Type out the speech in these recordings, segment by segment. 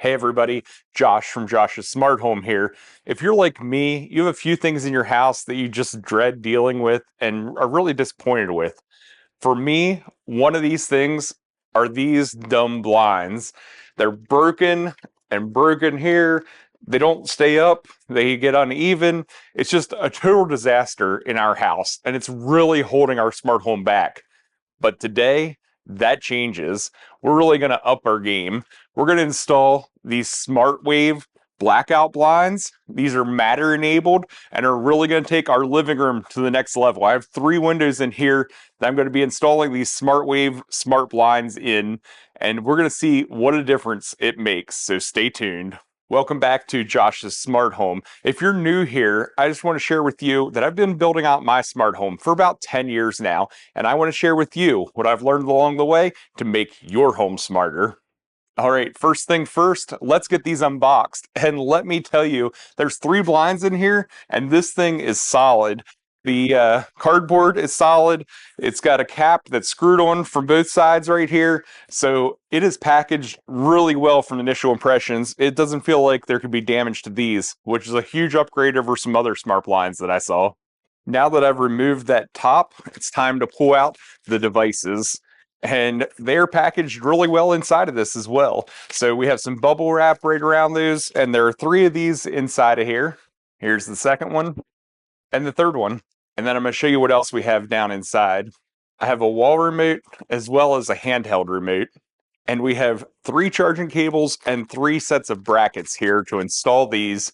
Hey everybody, Josh from Josh's Smart Home here. If you're like me, you have a few things in your house that you just dread dealing with and are really disappointed with. For me, one of these things are these dumb blinds. They're broken and broken here. They don't stay up, they get uneven. It's just a total disaster in our house, and it's really holding our smart home back. But today, that changes. We're really going to up our game. We're going to install these SmartWave blackout blinds. These are Matter enabled and are really going to take our living room to the next level. I have 3 windows in here that I'm going to be installing these SmartWave smart blinds in, and we're going to see what a difference it makes. So stay tuned. Welcome back to Josh's Smart Home. If you're new here, I just want to share with you that I've been building out my smart home for about 10 years now, and I want to share with you what I've learned along the way to make your home smarter. All right, first thing first, let's get these unboxed. And let me tell you, there's 3 blinds in here, and this thing is solid. The cardboard is solid. It's got a cap that's screwed on from both sides right here. So it is packaged really well from initial impressions. It doesn't feel like there could be damage to these, which is a huge upgrade over some other smart blinds that I saw. Now that I've removed that top, it's time to pull out the devices. And they're packaged really well inside of this as well. So we have some bubble wrap right around those, and there are 3 of these inside of here. Here's the second one and the third one. And then I'm going to show you what else we have down inside. I have a wall remote as well as a handheld remote. And we have 3 charging cables and 3 sets of brackets here to install these.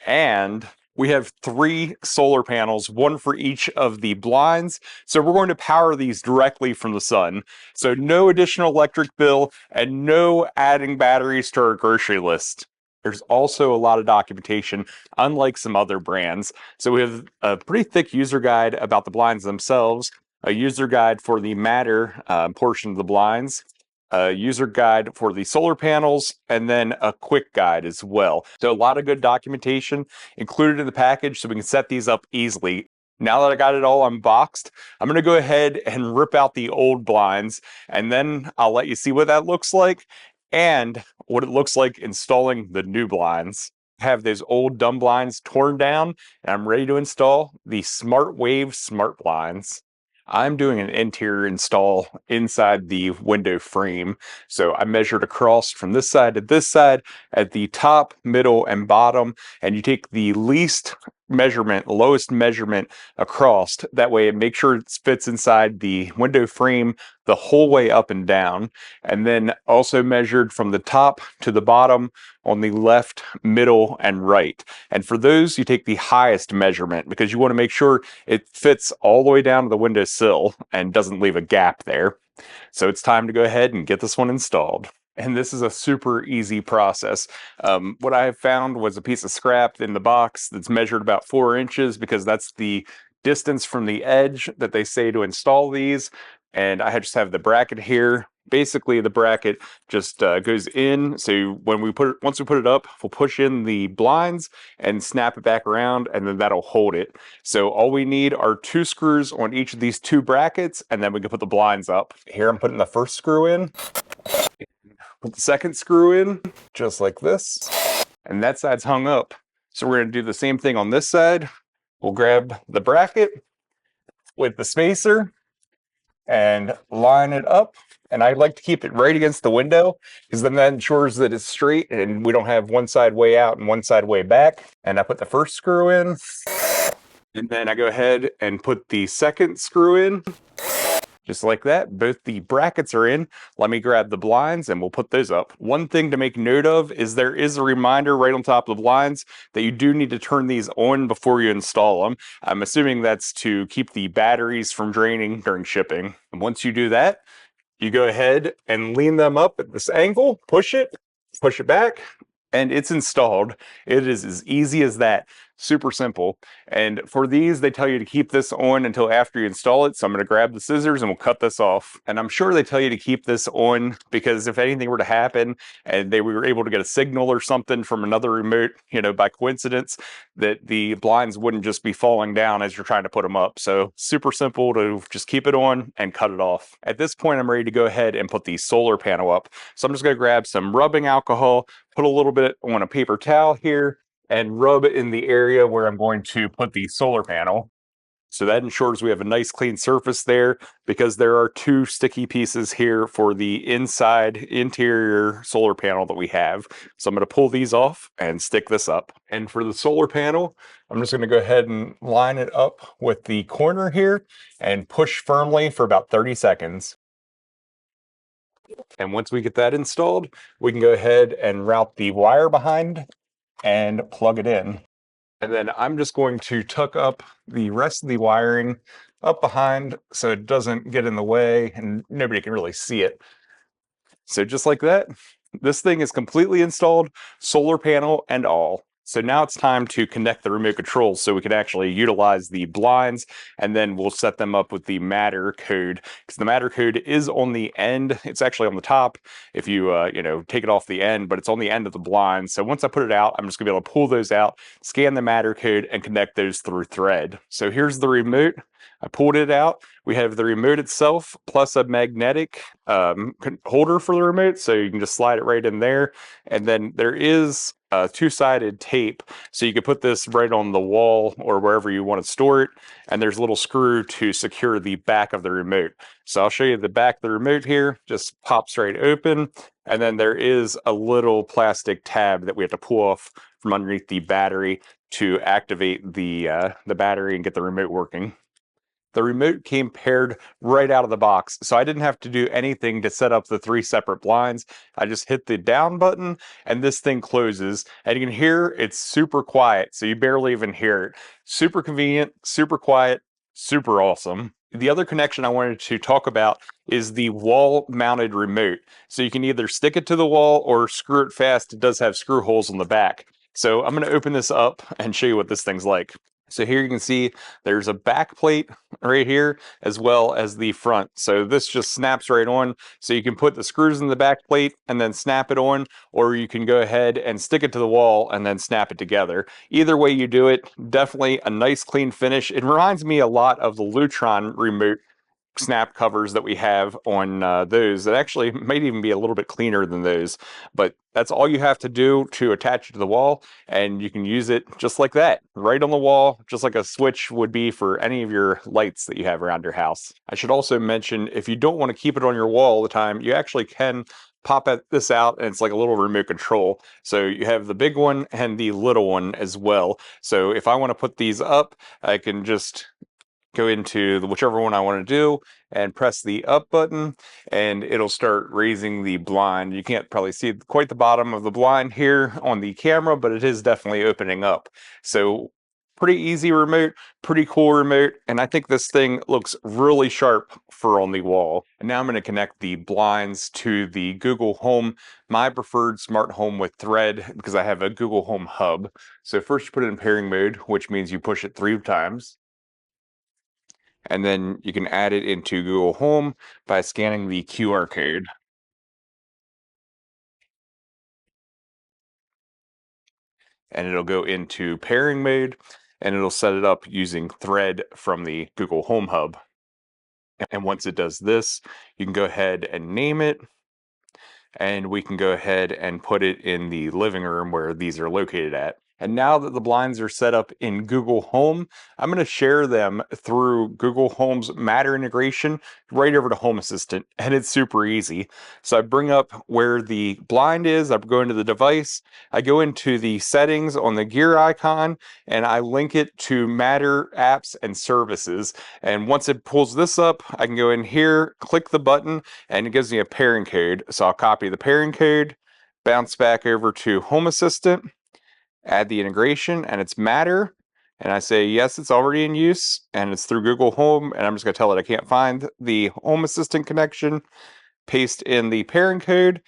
And we have 3 solar panels, 1 for each of the blinds. So we're going to power these directly from the sun. So no additional electric bill and no adding batteries to our grocery list. There's also a lot of documentation, unlike some other brands. So we have a pretty thick user guide about the blinds themselves, a user guide for the Matter portion of the blinds, a user guide for the solar panels, and then a quick guide as well. So a lot of good documentation included in the package so we can set these up easily. Now that I got it all unboxed, I'm going to go ahead and rip out the old blinds, and then I'll let you see what that looks like and what it looks like installing the new blinds. I have those old dumb blinds torn down, and I'm ready to install the SmartWave smart blinds. I'm doing an interior install inside the window frame. So I measured across from this side to this side at the top, middle, and bottom. And you take the least measurement, lowest measurement across. That way it makes sure it fits inside the window frame the whole way up and down. And then also measured from the top to the bottom on the left, middle, and right. And for those, you take the highest measurement because you want to make sure it fits all the way down to the windowsill and doesn't leave a gap there. So it's time to go ahead and get this one installed. And this is a super easy process. What I found was a piece of scrap in the box that's measured about 4 inches because that's the distance from the edge that they say to install these. And I just have the bracket here. Basically, the bracket just goes in. So when once we put it up, we'll push in the blinds and snap it back around, and then that'll hold it. So all we need are 2 screws on each of these 2 brackets, and then we can put the blinds up. Here I'm putting the first screw in. Put the second screw in, just like this. And that side's hung up. So we're going to do the same thing on this side. We'll grab the bracket with the spacer and line it up. And I like to keep it right against the window because then that ensures that it's straight and we don't have one side way out and one side way back. And I put the first screw in. And then I go ahead and put the second screw in. Just like that, both the brackets are in. Let me grab the blinds and we'll put those up. One thing to make note of is there is a reminder right on top of the blinds that you do need to turn these on before you install them. I'm assuming that's to keep the batteries from draining during shipping. And once you do that, you go ahead and lean them up at this angle, push it back, and it's installed. It is as easy as that. Super simple. And for these, they tell you to keep this on until after you install it. So I'm going to grab the scissors and we'll cut this off. And I'm sure they tell you to keep this on because if anything were to happen and they were able to get a signal or something from another remote, by coincidence, that the blinds wouldn't just be falling down as you're trying to put them up. So super simple to just keep it on and cut it off. At this point, I'm ready to go ahead and put the solar panel up. So I'm just going to grab some rubbing alcohol, put a little bit on a paper towel here, and rub it in the area where I'm going to put the solar panel. So that ensures we have a nice clean surface there because there are two sticky pieces here for the interior solar panel that we have. So I'm going to pull these off and stick this up. And for the solar panel, I'm just going to go ahead and line it up with the corner here and push firmly for about 30 seconds. And once we get that installed, we can go ahead and route the wire behind and plug it in. And then I'm just going to tuck up the rest of the wiring up behind so it doesn't get in the way and nobody can really see it. So just like that, this thing is completely installed, solar panel and all. So now it's time to connect the remote controls so we can actually utilize the blinds, and then we'll set them up with the Matter code, because the Matter code is on the end. It's actually on the top if you take it off the end, but it's on the end of the blind. So once I put it out, I'm just gonna be able to pull those out, scan the Matter code, and connect those through Thread. So here's the remote. I pulled it out. We have the remote itself plus a magnetic holder for the remote, so you can just slide it right in there. And then there is two-sided tape, so you can put this right on the wall or wherever you want to store it. And there's a little screw to secure the back of the remote. So I'll show you the back of the remote here. Just pops right open. And then there is a little plastic tab that we have to pull off from underneath the battery to activate the battery and get the remote working. The remote came paired right out of the box, so I didn't have to do anything to set up the 3 separate blinds. I just hit the down button and this thing closes, and you can hear it's super quiet, so you barely even hear it. Super convenient, super quiet, super awesome. The other connection I wanted to talk about is the wall-mounted remote. So you can either stick it to the wall or screw it fast. It does have screw holes on the back. So I'm going to open this up and show you what this thing's like. So here you can see there's a back plate right here as well as the front. So this just snaps right on. So you can put the screws in the back plate and then snap it on, or you can go ahead and stick it to the wall and then snap it together. Either way you do it, definitely a nice clean finish. It reminds me a lot of the Lutron remote snap covers that we have on those that actually might even be a little bit cleaner than those, but that's all you have to do to attach it to the wall, and you can use it just like that, right on the wall, just like a switch would be for any of your lights that you have around your house. I should also mention, if you don't want to keep it on your wall all the time, you actually can pop this out, and it's like a little remote control. So you have the big one and the little one as well. So if I want to put these up, I can just go into whichever one I want to do and press the up button, and it'll start raising the blind. You can't probably see quite the bottom of the blind here on the camera, but it is definitely opening up. So pretty easy remote, pretty cool remote, and I think this thing looks really sharp for on the wall. And now I'm going to connect the blinds to the Google Home, my preferred smart home with Thread, because I have a Google Home hub. So first you put it in pairing mode, which means you push it 3 times. And then you can add it into Google Home by scanning the QR code. And it'll go into pairing mode, and it'll set it up using Thread from the Google Home Hub. And once it does this, you can go ahead and name it, and we can go ahead and put it in the living room where these are located at. And now that the blinds are set up in Google Home, I'm going to share them through Google Home's Matter integration right over to Home Assistant, and it's super easy. So I bring up where the blind is, I go into the device, I go into the settings on the gear icon, and I link it to Matter apps and services. And once it pulls this up, I can go in here, click the button, and it gives me a pairing code. So I'll copy the pairing code, bounce back over to Home Assistant, add the integration, and it's Matter, and I say yes, it's already in use and it's through Google Home, and I'm just going to tell it I can't find the Home Assistant connection, paste in the pairing code,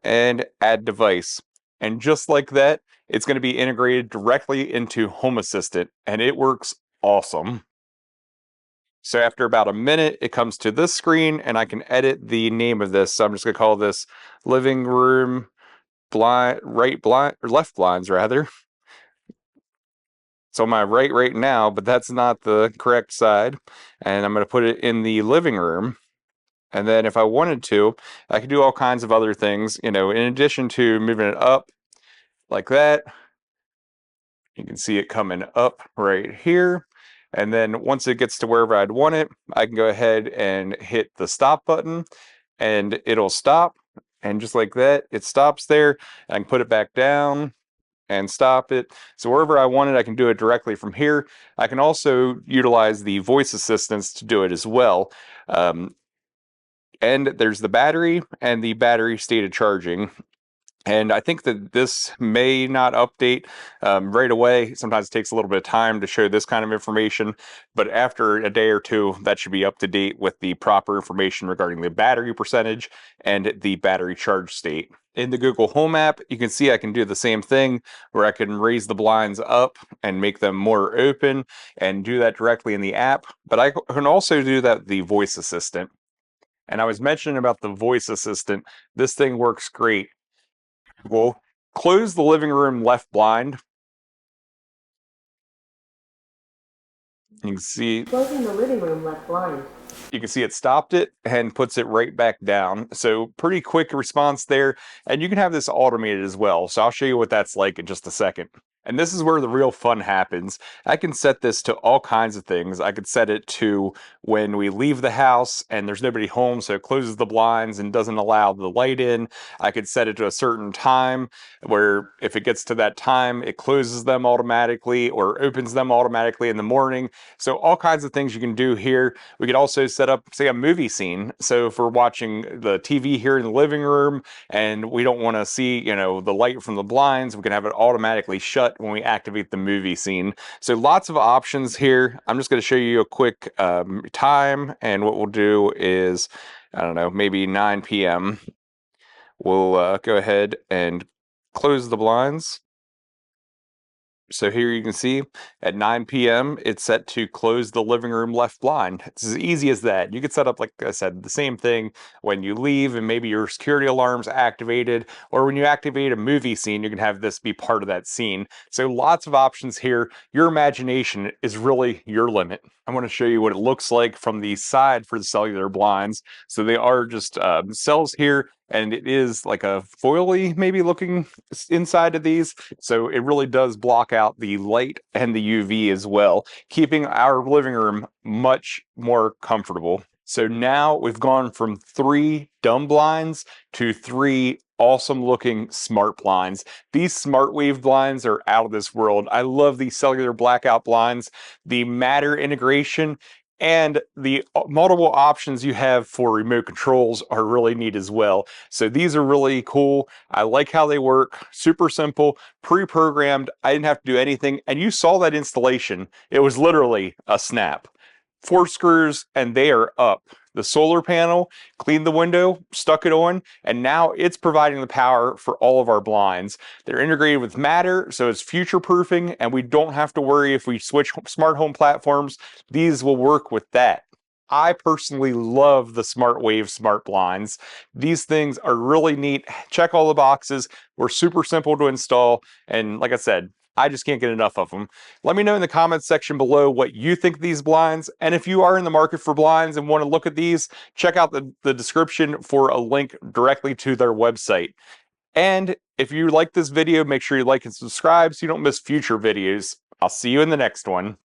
and add device. And just like that, it's going to be integrated directly into Home Assistant, and it works awesome. So after about a minute, it comes to this screen, and I can edit the name of this. So I'm just going to call this living room left blinds rather. It's on my right now, but that's not the correct side. And I'm going to put it in the living room. And then if I wanted to, I could do all kinds of other things, in addition to moving it up like that. You can see it coming up right here. And then once it gets to wherever I'd want it, I can go ahead and hit the stop button and it'll stop. And just like that, it stops there. I can put it back down and stop it. So wherever I want it, I can do it directly from here. I can also utilize the voice assistants to do it as well. And there's the battery and the battery stated charging. And I think that this may not update right away. Sometimes it takes a little bit of time to show this kind of information, but after a day or two, that should be up to date with the proper information regarding the battery percentage and the battery charge state. In the Google Home app, you can see I can do the same thing where I can raise the blinds up and make them more open and do that directly in the app, but I can also do that with the voice assistant. And I was mentioning about the voice assistant. This thing works great. We'll close the living room left blind. You can see closing the living room left blind. You can see it stopped it and puts it right back down. So pretty quick response there. And you can have this automated as well. So I'll show you what that's like in just a second. And this is where the real fun happens. I can set this to all kinds of things. I could set it to when we leave the house and there's nobody home, so it closes the blinds and doesn't allow the light in. I could set it to a certain time where if it gets to that time, it closes them automatically or opens them automatically in the morning. So all kinds of things you can do here. We could also set up, say, a movie scene. So if we're watching the TV here in the living room and we don't want to see, the light from the blinds, we can have it automatically shut when we activate the movie scene. So lots of options here. I'm just going to show you a quick time, and what we'll do is, I don't know, maybe 9 p.m. We'll go ahead and close the blinds. So here you can see at 9 p.m. it's set to close the living room left blind. It's as easy as that. You could set up, like I said, the same thing when you leave and maybe your security alarm's activated, or when you activate a movie scene, you can have this be part of that scene. So lots of options here. Your imagination is really your limit. I want to show you what it looks like from the side for the cellular blinds. So they are just cells here, and it is like a foily maybe looking inside of these. So it really does block out the light and the UV as well, keeping our living room much more comfortable. So now we've gone from 3 dumb blinds to 3 awesome looking smart blinds. These SmartWave blinds are out of this world. I love these cellular blackout blinds, the Matter integration, and the multiple options you have for remote controls are really neat as well. So these are really cool. I like how they work. Super simple, pre-programmed. I didn't have to do anything. And you saw that installation. It was literally a snap. 4 screws and they are up. The solar panel, cleaned the window, stuck it on, and now it's providing the power for all of our blinds. They're integrated with Matter, so it's future-proofing, and we don't have to worry if we switch smart home platforms. These will work with that. I personally love the SmartWave smart blinds. These things are really neat. Check all the boxes. We're super simple to install, and like I said, I just can't get enough of them. Let me know in the comments section below what you think of these blinds, and if you are in the market for blinds and want to look at these, check out the description for a link directly to their website. And if you like this video, make sure you like and subscribe so you don't miss future videos. I'll see you in the next one.